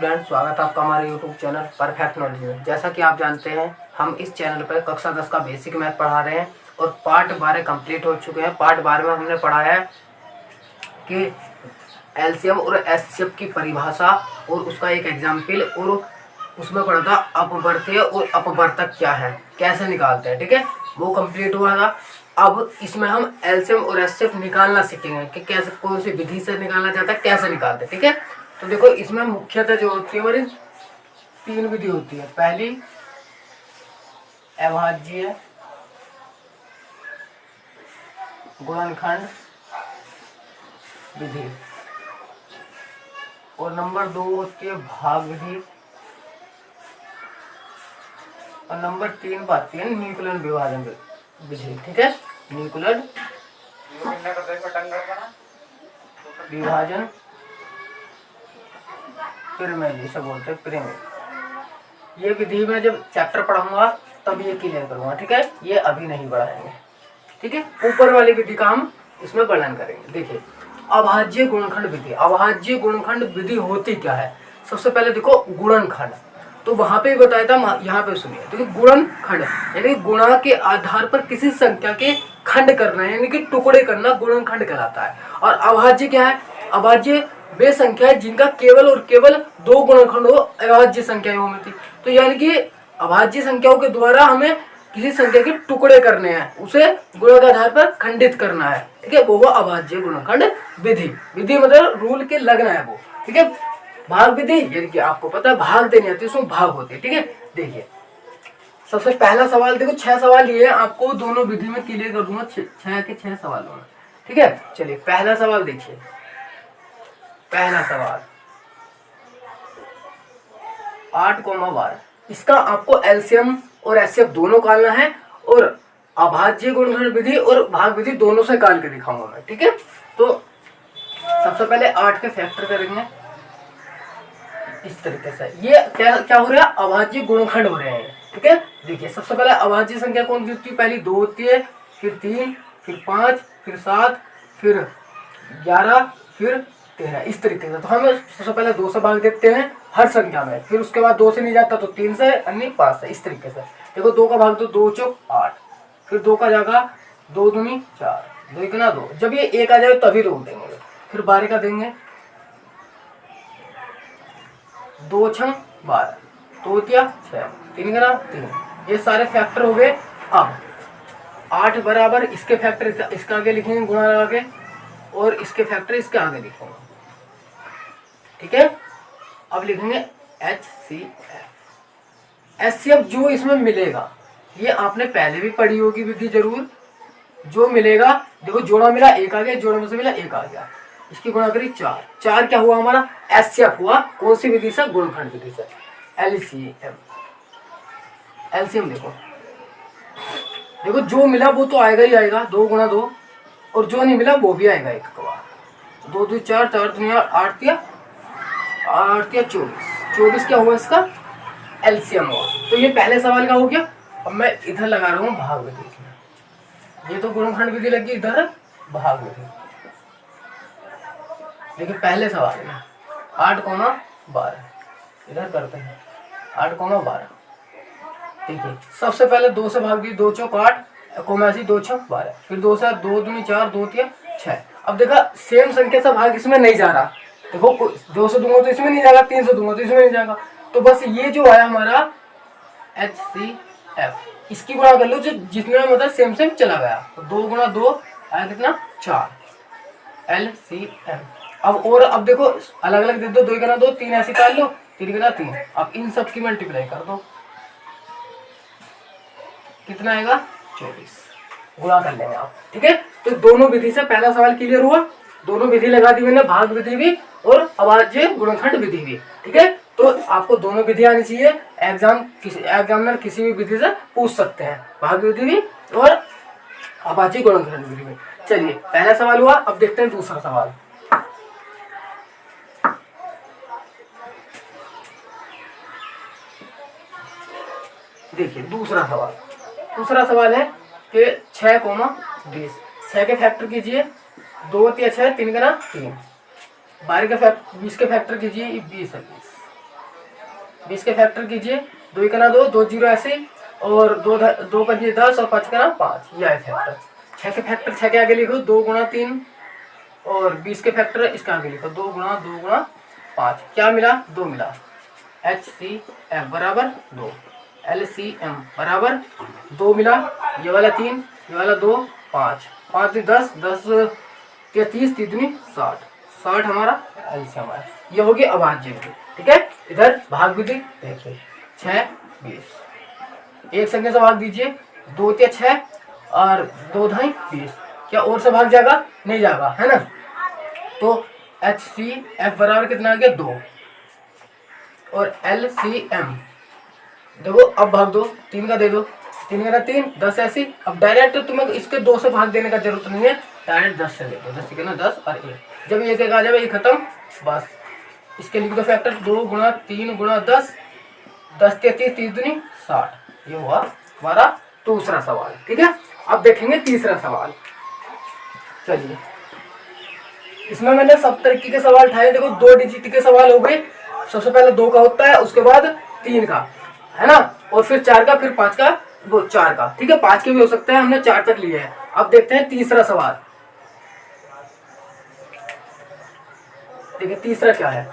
Student, स्वागत है आपका हमारे यूट्यूब चैनल परफेक्ट नॉलेज में। जैसा कि आप जानते हैं, हम इस चैनल पर कक्षा 10 का बेसिक मैथ पढ़ा रहे हैं और पार्ट 12 कंप्लीट हो चुके हैं। पार्ट 12 में हमने पढ़ा है कि एलसीएम और एचसीएफ की परिभाषा और उसका एक एग्जाम्पल, और उसमें पढ़ा था अपवर्तय और अपवर्तक क्या है, कैसे निकालते हैं। ठीक है, वो कंप्लीट हुआ था। अब इसमें हम एलसीएम और एचसीएफ निकालना सीखेंगे कि कैसे, कौन सी विधि से निकालना चाहता है, कैसे निकालते हैं। ठीक है, तो देखो इसमें मुख्यतः जो होती है हमारी 3 विधि होती है। पहली अभाज्य गुणनखंड विधि, और नंबर 2 होती है भाग विधि, और नंबर 3 आती है न्यूक्लियन विभाजन विधि। ठीक है, न्यूक्लियन विभाजन पिरामिड जिसे बोलते हैं, पिरामिड। ये विधि में जब चैप्टर पढ़ाऊंगा तब ये क्लियर करूंगा। ठीक है, ये अभी नहीं बढ़ाएंगे। ठीक है, ऊपर वाली विधि का हम इसमें वर्णन करेंगे। देखिए, अभाज्य गुणनखंड विधि। अभाज्य गुणनखंड विधि होती क्या है? सबसे पहले देखो गुणनखंड, तो वहां पे बताया था, यहाँ पे सुनिए। देखिए, गुणनखंड यानी गुणा के आधार पर किसी संख्या के खंड करना, यानी कि टुकड़े करना गुणनखंड कहलाता है। और अभाज्य क्या है? अभाज्य वे संख्या है जिनका केवल और केवल 2 गुणनखंड हो अभाज्य संख्याओं में थी। तो यानी कि अभाज्य संख्याओं के द्वारा हमें किसी संख्या के टुकड़े करने हैं, उसे गुणा के आधार पर खंडित करना है। ठीक है, वो अभाज्य गुणनखंड विधि। विधि मतलब रूल के लगना है वो। ठीक है, भाग विधि यानी कि आपको पता है भाग देनी आती है, उसमें भाग होते हैं। ठीक है, देखिए सबसे पहला सवाल, देखो 6 सवाल ये आपको दोनों विधि में क्लियर कर दूंगा, 6 के 6 सवाल होंगे। ठीक है, चलिए पहला सवाल देखिए। पहला सवाल 8,12, इसका आपको एलसीएम और एचसीएफ दोनों निकालना है, और अभाज्य गुणनखंड विधि और भाग विधि दोनों से निकाल के दिखाऊंगा मैं। ठीक है, तो सबसे पहले 8 के फैक्टर करेंगे इस तरीके से। ये क्या हो रहा है? अभाज्य गुणनखंड हो रहे हैं। ठीक है, देखिए सबसे पहले अभाज्य संख्या कौन सी होती है? पहली 2 होती है, फिर 3, फिर 5, फिर 7, फिर 11, फिर 13, इस तरीके से। तो हम सबसे पहले 2 से भाग देते हैं हर संख्या में, फिर उसके बाद 2 से नहीं जाता तो 3 से, अन्य 5 से, इस तरीके से। देखो 2 का भाग दो, 2 चौक 8, फिर 2 का जाएगा 2 दूनी 4, 2 एकना 2। जब ये 1 आ जाए तभी रोक देंगे। फिर 12 का देंगे, 2 छंग 12, 2 तिया 6, 3 गना 3। ये सारे फैक्टर हो गए। अब 8 बराबर इसके फैक्टर इसका आगे लिखेंगे गुणा लगा के, और इसके फैक्टर इसके आगे लिखेंगे। ठीक है, अब लिखेंगे HCF। HCF जो इसमें मिलेगा, ये आपने पहले भी पढ़ी होगी विधि जरूर। जो मिलेगा, देखो जोड़ा मिला 1 आ गया, जोड़े में से मिला 1 आ गया, इसकी गुणा करी 4, 4 क्या हुआ हमारा? HCF हुआ। कौन सी विधि से? गुणनखंड विधि से। LCM, LCM देखो जो मिला वो तो आएगा ही आएगा, 2 गुणा 2, और जो नहीं मिला वो भी आएगा 1 का बार। 2 2 4, 4 दुनिया 8 तिया 24, 24 क्या हुआ इसका? एलसीएम हुआ। तो ये पहले सवाल का हो गया। अब मैं इधर लगा रहा हूँ भाग विधि। ये तो गुणनखंड विधि लगी, इधर भाग विधि। देखिए पहले सवाल में 8,12, इधर करते हैं 8,12। देखिए सबसे पहले 2 से भाग दी, 2 चौक 8, 2 छक 12, फिर 2 से 2 दूनी 4, 2 तिया 6। अब देखा सेम संख्या से भाग इसमें नहीं जा रहा। देखो 2 से दूंगा तो इसमें नहीं जाएगा, 3 से दूंगा तो इसमें नहीं जाएगा। तो बस ये जो आया हमारा HCF, इसकी गुणा कर लो जो जितने मतलब सेम सेम चला गया। तो 2 गुणा 2 आया कितना? 4, LCM। अब देखो अलग अलग दे दो, 2 गुणा 2, 3 ऐसे कर लो, 3 गुणा 3। अब इन सब की मल्टीप्लाई कर दो, कितना आएगा? 24। गुणा कर लेंगे आप। ठीक है, तो दोनों विधि से पहला सवाल क्लियर हुआ। दोनों विधि लगा दी मैंने, भाग विधि भी और अभाज्य गुणनखंड विधि भी। ठीक है, तो आपको दोनों विधि आनी चाहिए। एग्जामिनर किसी भी विधि से पूछ सकते हैं, भाग विधि भी और अभाज्य गुणनखंड विधि भी। चलिए पहला सवाल हुआ। अब देखते हैं दूसरा सवाल। देखिए दूसरा सवाल है कि 6,20, 6 के फैक्टर कीजिए, 2 तिया 6, 3 गुना 3, 12 के 20 के फैक्टर कीजिए, 20 है 20, 20 के फैक्टर कीजिए, 2 का ना 2, 2 जीरो ऐसे, और 2 पंजे 10 और 5 का ना 5, यह है फैक्टर। 6 के फैक्टर 6 के आगे लिखो 2 गुणा 3, और 20 के फैक्टर इसका आगे लिखो 2 गुणा 5। क्या मिला? 2 मिला। HCF बराबर 2, LCM बराबर 2 मिला। ये वाला 3, ये वाला 2, 5, 5 10, 10 या 30, 3 दूनी 60, 60 हमारा एलसीएम है। ये होगी अभाज्य विधि। ठीक है, इधर भाग विधि देखिए 6 20, एक संख्या से भाग दीजिए, 2 या 6 और 2 ढाई 20। क्या और से भाग जाएगा? नहीं जाएगा, है ना। तो HCF बराबर कितना आ गया? 2, और LCM देखो अब भाग दो, 3 का दे दो, 3 का 3, 10 ऐसी। अब डायरेक्ट तुम्हें इसके 2 से भाग देने का जरूरत नहीं है, डायरेक्ट 10 से दे दो, 10 के ना 10 और 1। जब एक एक आ जाए ये खत्म, बस इसके लिख दो फैक्टर 2 गुणा 3 गुणा 10, 10 33, 30 दूनी 60। ये हुआ हमारा दूसरा सवाल। ठीक है, अब देखेंगे तीसरा सवाल। चलिए, इसमें मैंने सब तरीके के सवाल उठाए। देखो 2 डिजिट के सवाल हो गए। सबसे पहले 2 का होता है, उसके बाद 3 का, है ना, और फिर 4 का, फिर 5 का, वो 4 का। ठीक है, 5 के भी हो सकते हैं, हमने 4 तक लिए हैं। अब देखते हैं तीसरा सवाल। देखिए तीसरा क्या है?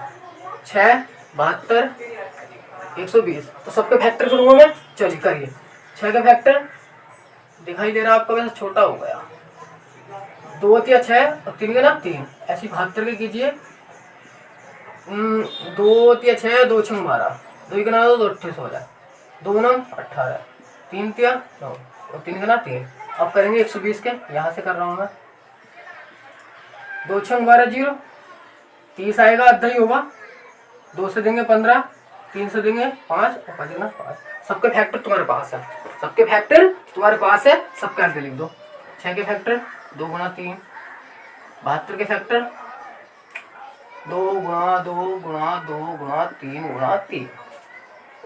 6 72 120। तो सबके फैक्टर करूंगा मैं। चलिए करिए। 6 का फैक्टर दिखाई दे रहा है आपका, वैसे छोटा हो गया। 2 या 6 और 3 का ना 3, ऐसी 72 के कीजिए। 2 या 6, 2 6 12, 2 का ना 2, 28 हो जाए, 2 9 18, 3 या 9 और 3 का ना 3। अब करेंगे 120 के, यहाँ से कर रहा हूँ मैं। 2 6 12 0, 30 आएगा, आधा ही होगा। 2 से देंगे 15, 3 से देंगे 5 और 5 ना 5। सबके फैक्टर तुम्हारे पास है, सबके फैक्टर तुम्हारे पास है, सबके आगे लिख दो। 6 के फैक्टर 2 गुणा 3, 72 के फैक्टर 2 गुणा 2 गुणा 2 गुणा 3 गुणा 3,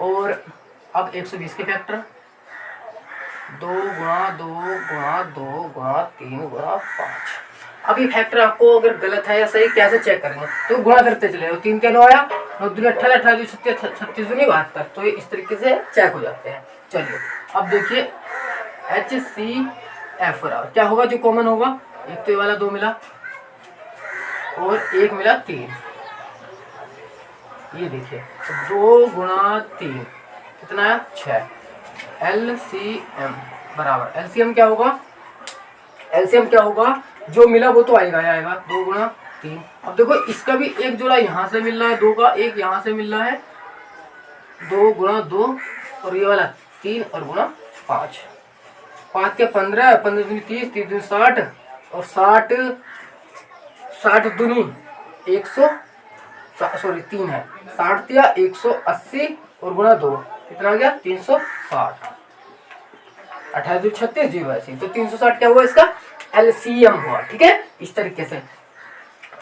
और अब 120 के फैक्टर 2 गुणा 2 गुणा 2 गुणा 3 गुणा 5। अब ये फैक्टर आपको अगर गलत है या सही कैसे चेक करेंगे? तो गुणा करते चले जाओ। 3 क्या 9 आया, 9 दूनी 18, 18 दूनी 36, 36 दूनी 72। तो ये इस तरीके से चेक हो जाते हैं। चलिए अब देखिए HCF बराबर क्या होगा? जो कॉमन होगा, एक तो ये वाला 2 मिला और 1 मिला 3। ये देखिए 2 गुणा 3 कितना है? 6। LCM बराबर, LCM क्या होगा? LCM क्या होगा? जो मिला वो तो आएगा, आएगा 2 गुणा 3। अब देखो इसका भी एक जोड़ा यहाँ से मिल रहा है 2 का, एक यहाँ से मिल रहा है 2 गुणा 2, और ये वाला 3 और गुणा 5। 5 के 15, 15 दूनी 30, 30 दूनी 60, और 60 दूनी 100, सॉरी 3 है, 60 या 180 और गुणा 2 कितना आ गया? 360। 28 36 जीरो ऐसी, तो 360 क्या हुआ? इसका LCM हुआ। ठीक है, इस तरीके से।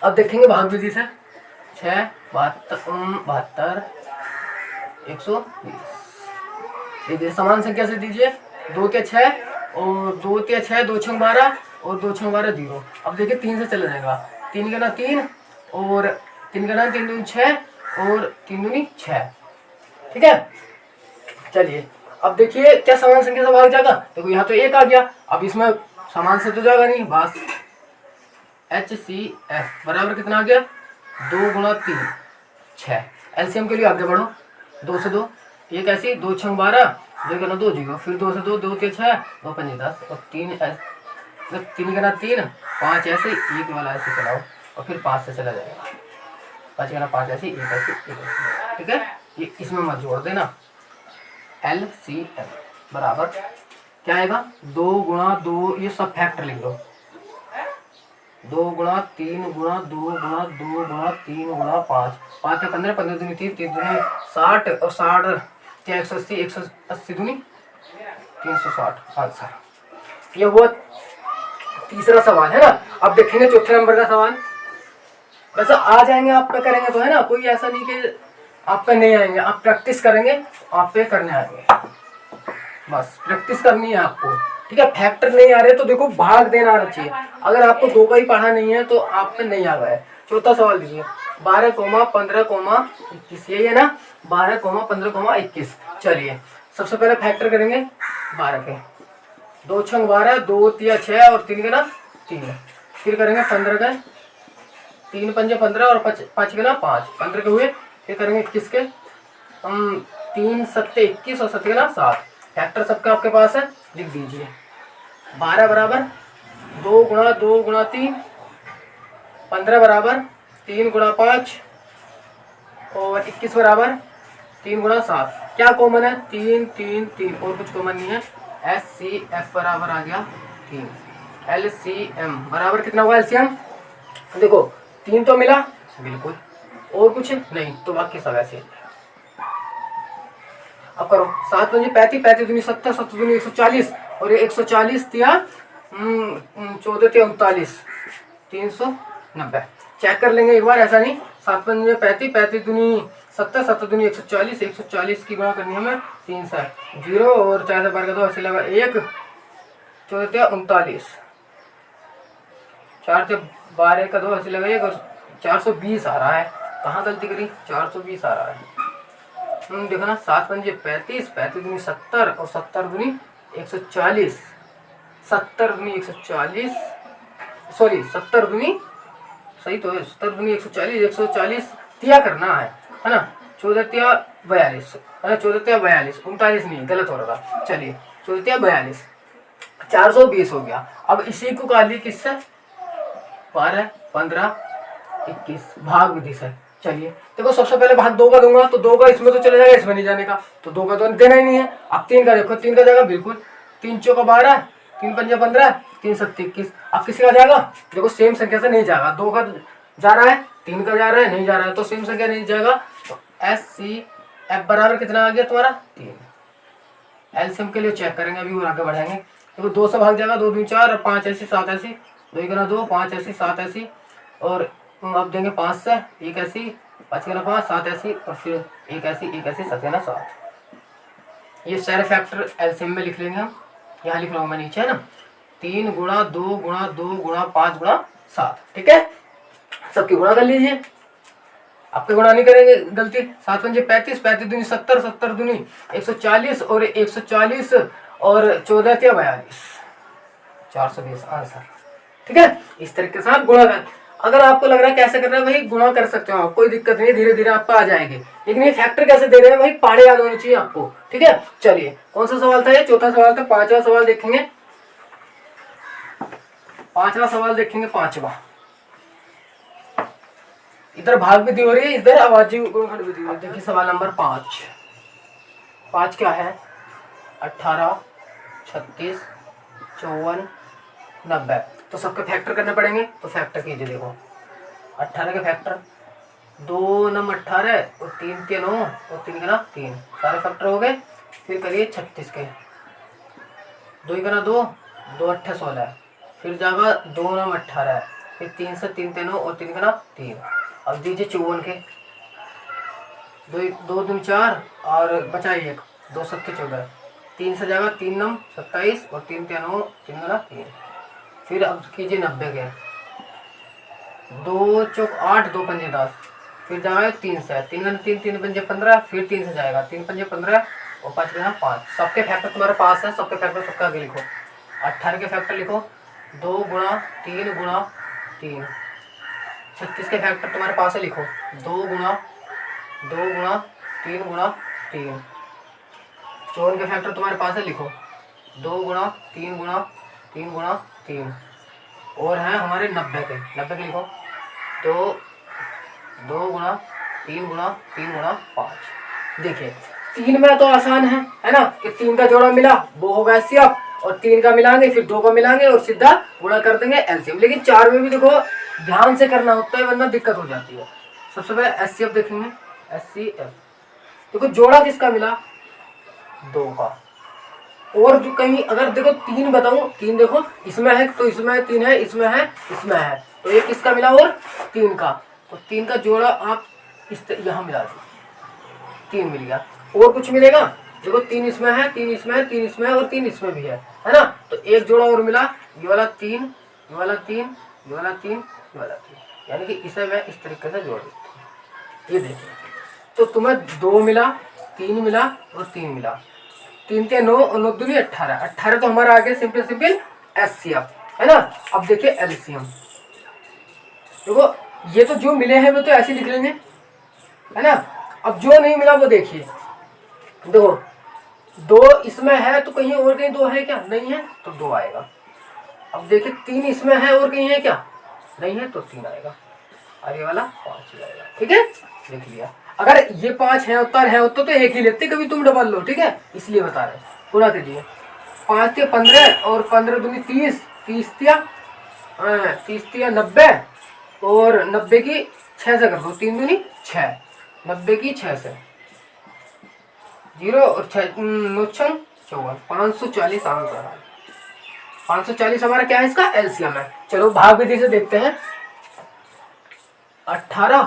अब देखेंगे भाग विधि से। 6 72 120। देखिए समान संख्या से दीजिए। 2 के 6 और 2 के 6, 2 6 12 और 2 6 12 0। अब देखिए 3 से चला जाएगा। 3 का ना 3 और 3 का ना 3 दूनी 6 और 3 दूनी 6। ठीक है, चलिए अब देखिए क्या समान संख्या से भाग जाएगा? देखो यहाँ तो 1 आ गया, अब इसमें समान से तो जाएगा नहीं, बस HCF बराबर कितना आ गया? 2 गुणा 3 6। LCM के लिए आगे बढ़ो। 2 से 2, एक ऐसी, 2 6 12, 2 का ना 2 0, फिर 2 से 2, 2 के 6, 2 5 10 और 3 3 का ना 3, 5 ऐसे, एक वाला ऐसे चलाओ और फिर 5 से चला जाएगा। 5 का ना 5 ऐसे, एक ऐसे, एक ऐसे। ठीक है, ये इसमें मत जोड़ देना। LCM बराबर क्या आएगा? 2 गुणा 2, ये सब फैक्टर लिख दो। 2 गुणा 3 गुणा 2 गुणा 2 गुणा 3 गुणा 5, 5 के 15, 15 दूनी 30, 30 दूनी 60 और 60 क्या 180, 180 दूनी 360 आंसर। ये हुआ तीसरा सवाल, है ना। अब देखेंगे चौथे नंबर का सवाल। वैसे आ जाएंगे आप पे करेंगे तो, है ना, कोई ऐसा नहीं कि आप पे नहीं आएंगे। आप प्रैक्टिस करेंगे आप पे करने आएंगे, बस प्रैक्टिस करनी है आपको। ठीक है, फैक्टर नहीं आ रहे तो देखो भाग देना आना चाहिए। अगर आपको 2 का ही पढ़ा नहीं है तो आप पे नहीं आ गया है। चौथा सवाल लीजिए। 12, 15, 21, यही है ना। 12,15,21। चलिए सबसे पहले फैक्टर करेंगे 12 के। 2 छंग 12, 2 तिया 6 और 3 के ना 3। फिर करेंगे 15 के, 3 पंजे 15 और 5 के ना 5, 15 के हुए। फिर करेंगे 21 के, हम 3 सत्ते 21 और 7 के ना 7। फैक्टर सबका आपके पास है, लिख दीजिए। 12 बराबर 2 गुणा 2 गुणा 3, 15 बराबर 3 गुणा 5 और 21 बराबर 3 गुणा 7। क्या कॉमन है? 3 3 3 और कुछ कॉमन नहीं है। SCF बराबर आ गया 3। LCM बराबर कितना हुआ LCM? देखो 3 तो मिला बिल्कुल, और कुछ नहीं तो बाकी सब ऐसे। अब करो 7 पंजे 35, 35 दूनी 70, 70 दूनी 140 और 140 तिया 14 तिया 39, 390। चेक कर लेंगे एक बार, ऐसा नहीं। 7 पंजे 35, 35 दूनी 70, 70 दूनी 140, 140 की गुणा करनी है हमें 3 से 0 और 4 से बार का 2 अस्सी लगा 1, 14 तिया 39, 4 से 12 का 2 अस्सी लगा 1 और 420 आ रहा है। कहाँ गलती करी? 420 आ रहा है। देखो ना 7 पंजे 35, 35 दूनी 70 और 70 दूनी 140, 70 दूनी 140, सॉरी 70 दूनी सही तो है, 70 दूनी 140, 140 तिया करना है ना। 14 तिया 42 है ना, 14 तिया 42, 39 नहीं, गलत हो रहा था। चलिए 14 तिया 42, 420 हो गया। अब इसी को काट ली किससे? 12, 15, 21 भाग विधि से। चलिए देखो सबसे पहले भाग 2 का दूंगा तो 2 का इसमें तो चले जाएगा, इसमें नहीं जाने का, तो 2 का तो देना ही नहीं है। अब 3 का देखो, 3 का जाएगा बिल्कुल, 3 चौका 12, 3 पंजा 15, 3 सत्ते 21। अब किसी का जाएगा? देखो सेम संख्या से नहीं जाएगा। 2 का जा रहा है, 3 का जा रहा है, नहीं जा रहा है, तो सेम संख्या नहीं जाएगा। तो SCF बराबर कितना आ गया तुम्हारा? 3। एलसीएम के लिए चेक करेंगे अभी और आगे बढ़ाएंगे। देखो 2 से भाग जाएगा, 2 दूनी 4 और 5 ऐसी 7 ऐसी, 2 गुना 2 5 ऐसी 7 ऐसी, और अब देंगे 5 से 1 ऐसी, 5 गुना 5 7 ऐसी, और फिर 1 ऐसी 1 ऐसी 7 गुना 7। ये सारे फैक्टर एलसीएम में लिख लेंगे हम। यहाँ लिख रहा हूँ मैं नीचे, है ना। 3 गुणा 2 गुणा 2 गुणा 5 गुणा 7। ठीक है, सबकी गुणा कर लीजिए, आपके गुणा नहीं करेंगे गलती। 7 पंजे 35, 35 दूनी 70, 70 दूनी 140 और 140 और 14 तिया 42, 420 आंसर। ठीक है, इस तरीके से आप गुणा कर। अगर आपको लग रहा है कैसे करना है भाई, गुणा कर सकते हो आप, कोई दिक्कत नहीं है, धीरे धीरे आपको आ जाएंगे। लेकिन ये फैक्टर कैसे दे रहे हैं भाई, पहाड़े याद होनी चाहिए आपको। ठीक है, चलिए कौन सा सवाल था ये? चौथा सवाल था। पांचवा सवाल देखेंगे, पांचवा सवाल देखेंगे। पांचवा इधर भाग विधि हो रही है, इधर अवाजी गुणनखंड विधि हो रही है। देखिए सवाल नंबर 5। 5 क्या है? 18, 36, 54, 90। तो सबके फैक्टर करने पड़ेंगे, तो फैक्टर कीजिए। देखो 18 के फैक्टर 2 नम 18 और 3 के 9 और 3 के ना 3, सारे फैक्टर हो गए। फिर करिए 36 के, 2 का ना 2, 2 8 16, फिर जाएगा 2 नम 18, फिर 3 से 3 के 9 और 3 का ना 3। अब दीजिए 54 के, 2 दूनी 4 और बचा 1, 2 7 14, 3 से जाएगा 3 नम 27 और 3 के 9 3 का ना 3। फिर अब कीजिए 90 के, 2 चौक 8, 2 पंजे 10, फिर जाएगा 3 से, 3 का 3 3 पंजे 15, फिर 3 से जाएगा 3 पंजे 15 और 5 का 5। सबके फैक्टर तुम्हारे पास है, सबके फैक्टर सबका आगे लिखो। 18 के फैक्टर लिखो, 2 गुणा 3 गुणा 3। 36 के फैक्टर तुम्हारे पास है, लिखो 2 गुणा 3 गुणा 3। 54 के फैक्टर तुम्हारे पास है, लिखो 2 गुणा 3 गुणा 3 गुणा 3। और हैं हमारे 90 के, 90 के लिखो 2 गुणा 3 गुणा 3 गुणा 5। देखिए 3 में तो आसान है ना, कि 3 का जोड़ा मिला वो होगा एचसीएफ, और 3 का मिलाएंगे फिर 2 का मिलाएंगे और सीधा गुणा कर देंगे एलसीएम। लेकिन 4 में भी देखो ध्यान से करना होता है, वरना दिक्कत हो जाती है। सबसे पहले एचसीएफ देखेंगे, एचसीएफ देखो जोड़ा किसका मिला? 2 का। और जो कहीं अगर देखो 3 बताऊं, 3 देखो इसमें है तो इसमें है, 3 है इसमें है, इसमें है, तो ये किसका मिला? और 3 का। तो 3 का जोड़ा आप इस यहाँ मिला दो, 3 मिल गया। और कुछ मिलेगा? देखो 3 इसमें है, 3 इसमें है, 3 इसमें है और 3 इसमें भी है ना। तो एक जोड़ा और मिला, ये वाला 3, ये वाला 3, ये वाला 3, ये वाला 3, यानी कि इसे मैं इस तरीके से जोड़ देता हूँ। ये देखिए तो तुम्हें 2 मिला, 3 मिला और 3 मिला, 3 के 9 और 9 दूनी 18, 18 तो हमारा आ गया सिंपल सिंपल एचसीएफ, है ना। अब देखिए एलसीएम, देखो ये तो जो मिले हैं वो तो ऐसे लिख लेंगे, है ना। अब जो नहीं मिला वो देखिए, देखो 2 इसमें है तो कहीं और कहीं 2 है क्या, नहीं है तो 2 आएगा। अब देखिए 3 इसमें है और कहीं है क्या, नहीं है तो 3 आएगा, आगे वाला 5 जाएगा, ठीक है। देख लिया, अगर ये 5 है उत्तर है उत्तर तो एक ही लेते, कभी तुम डबल लो, ठीक है, इसलिए बता रहे। पूरा कीजिए, 5 के 15 और 15 दूनी 30, 30 तिया 90 और 90 की 6 से कर दो, 3 दूनी 6, 90 की 6 से 0 और 6 9 54, 540 आंसर है। 540 हमारा क्या है, इसका एलसीएम है। चलो भाग विधि से देखते हैं। 18,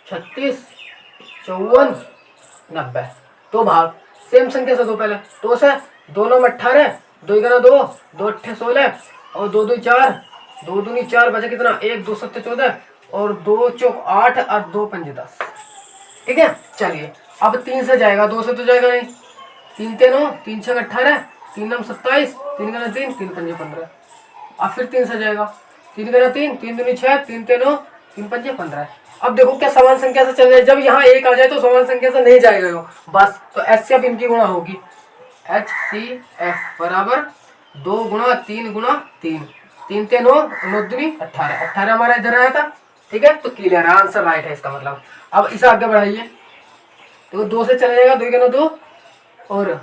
36, 54, 90, 2 भाग सेम संख्या से दो, पहले 2 से 2 9 18, 2 11 2, 2 8 16 और 2 2 4, 2 दूनी 4 बचे कितना, 1 2 7 14 और 2 चौक 8 और 2 पंजे 10, ठीक है। चलिए अब 3 से जाएगा, 2 से तो जाएगा नहीं, 3 ते 9, 3 6 18, 3 9 27, 3 गना 3, 3 पंजे 15। अब फिर 3 से जाएगा, 3 गना 3, 3 दूनी 6, 3 ते 9, 3 पंजे 15। अब देखो क्या समान संख्या से चल रहा है, जब यहाँ 1 आ जाए तो समान संख्या से नहीं जाएगा वो बस, तो एचसीएफ इनकी गुणा होगी, HCF बराबर 2 गुणा 3 गुणा 3, 3 ते 9, 9 दूनी 18, 18 हमारा इधर आया था, ठीक है। तो क्लियर आंसर राइट है इसका मतलब। अब इसे आगे बढ़ाइए, तो 2 से चला जाएगा, 2 गना 2 और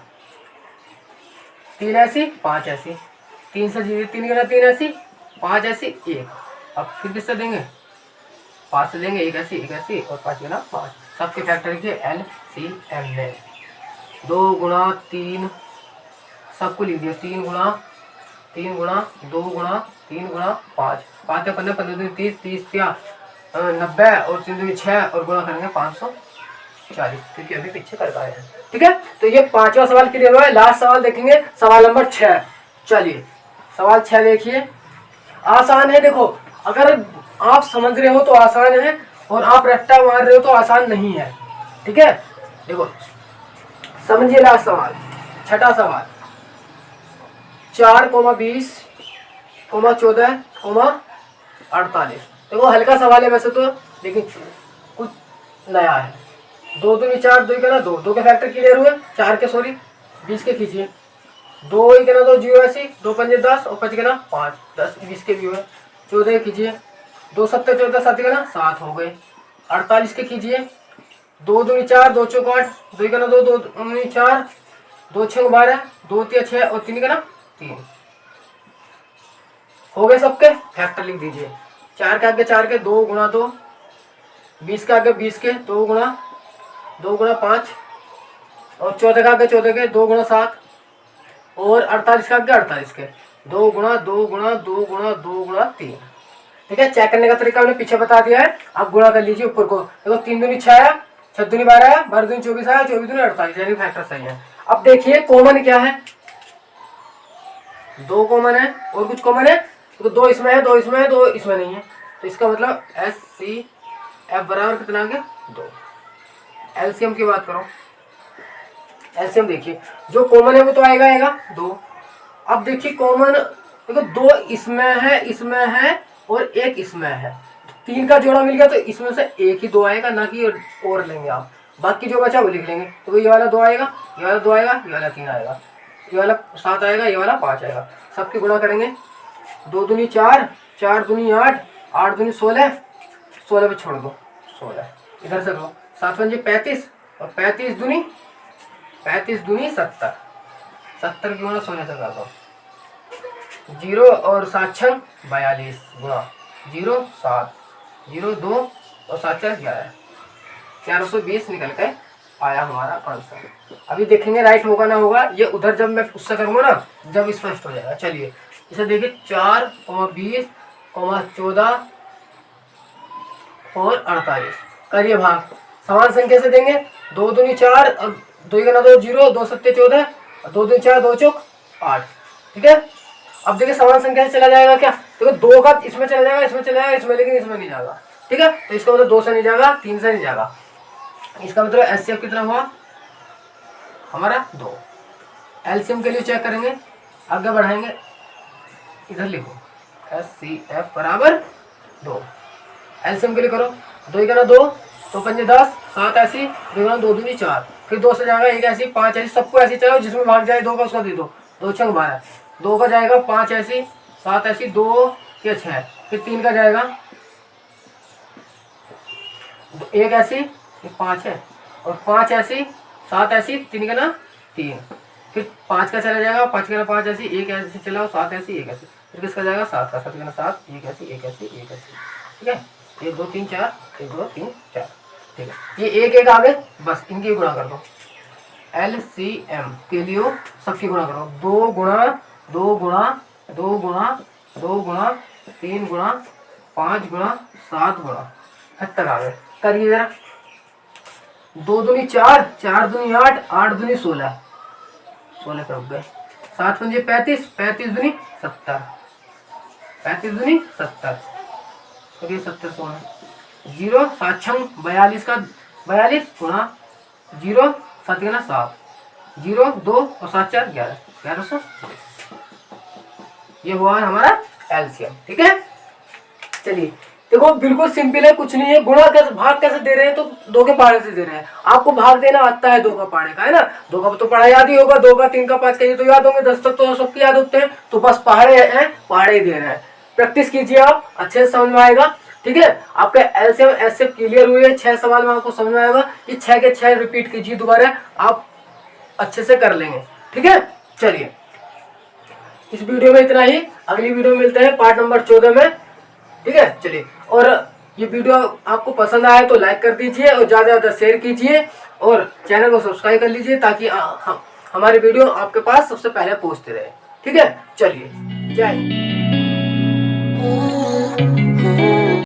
3 ऐसी 5 ऐसी, 3 से 3 गना 3 ऐसी, 5 ऐसी 1। अब फिर किससे देंगे, 5 से देंगे, 1 ऐसी 1 ऐसी और 5 गना 5, सबके फैक्टर के LCM में 2 गुणा 3 सबको लिख दिया, 3 गुणा 2 गुणा 3 गुणा 5, 5 या 15 15 30, 30 या 90 और 3 दूनी 6 और गुणा करेंगे 540, क्योंकि अभी पीछे कर पाए हैं, ठीक है। तो ये 5वां सवाल क्लियर हुआ है। लास्ट सवाल देखेंगे, सवाल नंबर 6। चलिए सवाल 6 देखिए, आसान है। देखो अगर आप समझ रहे हो तो आसान है और आप रट्टा मार रहे हो तो आसान नहीं है, ठीक है। देखो समझिए लास्ट सवाल, छठा सवाल, 4, 20, 14, 48। देखो हल्का सवाल है वैसे तो, लेकिन कुछ नया है। 2 दूनी 4, 2 गना 2, 2 के फैक्टर क्लियर हुए, 4 के सॉरी 20 के खींचिए, 2 गना 2 0 ऐसी, 2 पंजे 10 और 5 गना 5 10 20 के भी हुए, 14 कीजिए, 2 7 14 7 गना 7 हो गए, 48 के कीजिए, 2 दूनी 4, 2 चौक 8, 2 गना 2, 2 दूनी 4, 2 6 12, 2 3 6 और 3 गना 3 हो गए। सबके फैक्टर लिख दीजिए, 4 के आगे 4 के 2 गुणा 2, 20 के आगे 20 के 2 गुणा 5 और 14 के आगे 14 के 2 गुणा 7 और 48 के आगे 48 के 2 गुणा 2 गुणा 2 गुणा 2 गुणा 3, ठीक है। चेक करने का तरीका हमने पीछे बता दिया है, आप गुणा कर लीजिए ऊपर को। देखो 3 दूनी 6 आया, 6 दूनी 12 आया, 12 दूनी 24 आया, 24 दूनी 48, यानी फैक्टर सही है। अब देखिए कॉमन क्या है, 2 कॉमन है और कुछ कॉमन है, तो 2 इसमें है, 2 इसमें है, 2 इसमें नहीं है, तो इसका मतलब HCF बराबर कितना आ गया 2। एलसीएम की बात करो, एलसीएम देखिए जो कॉमन है वो तो आएगा 2। अब देखिए कॉमन, देखो 2 इसमें है और 1 इसमें है, 3 का जोड़ा मिल गया तो इसमें से एक ही 2 आएगा, ना कि और लेंगे आप, बाकी जो बचा वो लिख लेंगे। तो ये वाला 2 आएगा, ये वाला 2 आएगा, ये वाला 3 आएगा, ये वाला 7 आएगा, ये वाला 5 आएगा, सबकी गुणा करेंगे। 2 दूनी 4, 4 दूनी 8, 8 दूनी 16, 16 पे छोड़ दो 16, इधर से लो, 7 पंजे 35 और 35 दूनी 70, 70 की गुणा 16 से कर दो, 0 और 7 छंग 42 गुणा 0 7, 0 2 और 7 4 11, 420 निकल के आया हमारा आंसर। अभी देखेंगे राइट होगा ना होगा, ये उधर जब मैं उससे करूँगा ना जब स्पष्ट हो जाएगा। चलिए इसे देखिए, 4, 20, 14 और 48 करिए भाग, समान संख्या से देंगे। 2 दूनी 4 और 2 गना 2 0, 2 7 14 और 2 दूनी 4, 2 चौक 8, ठीक है। अब देखिए समान संख्या से चला जाएगा क्या, देखो 2 का इसमें चला जाएगा, इसमें चला जाएगा, इसमें, लेकिन इसमें नहीं जाएगा, ठीक है। तो इसका मतलब 2 से नहीं जाएगा, 3 से नहीं जाएगा, इसका मतलब एचसीएफ कितना हुआ हमारा 2। एलसीएम के लिए चेक करेंगे, आगे बढ़ाएंगे, इधर लिखो एचसीएफ बराबर 2। एलसीएम के लिए करो, 2 गुना 2 तो 5 10, 7 ऐसी, 2 गुना 2 दूनी 4, फिर 2 से जाएगा 1 ऐसी, 5 ऐसी, सबको ऐसी चलाओ, जिसमें भाग जाए 2 का उसका दे दो, 2 6 12, 2 का जाएगा 5 ऐसी, 7 ऐसी, 2 के 6, फिर 3 का जाएगा 1 ऐसी, 5 है, और 5 ऐसी, 7 ऐसी, 3 का ना 3, फिर 5 का चला जाएगा, 5 का 5 ऐसी, 1 ऐसी चलाओ, 7 ऐसी, 1 ऐसी, फिर किसका जाएगा 7 का, 7 का 7, 1 ऐसी, 1 ऐसी, 1 ऐसी, ठीक है। 1 2 3 4, 1 2 3 4, ठीक है। ये 1 1 आ गए, बस इनकी गुणा कर दो। एलसीएम के लिए सबकी गुणा करो, 2 गुणा 2 गुणा 2 गुणा 2 गुणा 3 गुणा 5 गुणा 7 गुणा 70 आ गए। करिए जरा, 2 दूनी 4, 4 दूनी 8, 8 दूनी 16, 16 कब गए, 7 पंजे 35, 35 दूनी 70, 35 दूनी 70, तो ये 70 16, 0 7 6 42 का 42 गुणा 0 7 गुना 7, 0 2 और 7 4 11, 1100, ये हुआ हमारा एलसीएम, ठीक है। चलिए देखो बिल्कुल सिंपल है, कुछ नहीं है। गुणा कैसे, भाग कैसे दे रहे हैं, तो 2 के पहाड़े से दे रहे हैं। आपको भाग देना आता है 2 का पहाड़े का, है ना, 2 का तो पढ़ा याद ही होगा, 2 का 3 का 5 का ये तो याद होंगे, 10 तक तो सबके याद होते हैं, तो बस पहाड़े हैं, पहाड़े ही दे रहे हैं। प्रैक्टिस कीजिए आप, अच्छे से समझ में आएगा, ठीक है। आपके एलसीएम एचसीएफ क्लियर हुए हैं, 6 सवाल में आपको समझ में आएगा, ये 6 के 6 रिपीट कीजिए दोबारा, आप अच्छे से कर लेंगे, ठीक है। चलिए इस वीडियो में इतना ही, अगली वीडियो में मिलते हैं पार्ट नंबर 14 में, ठीक है। चलिए, और ये वीडियो आपको पसंद आए तो लाइक कर दीजिए और ज़्यादा से ज़्यादा शेयर कीजिए और चैनल को सब्सक्राइब कर लीजिए, ताकि हमारे वीडियो आपके पास सबसे पहले पहुंचते रहे, ठीक है। चलिए, जय हिंद।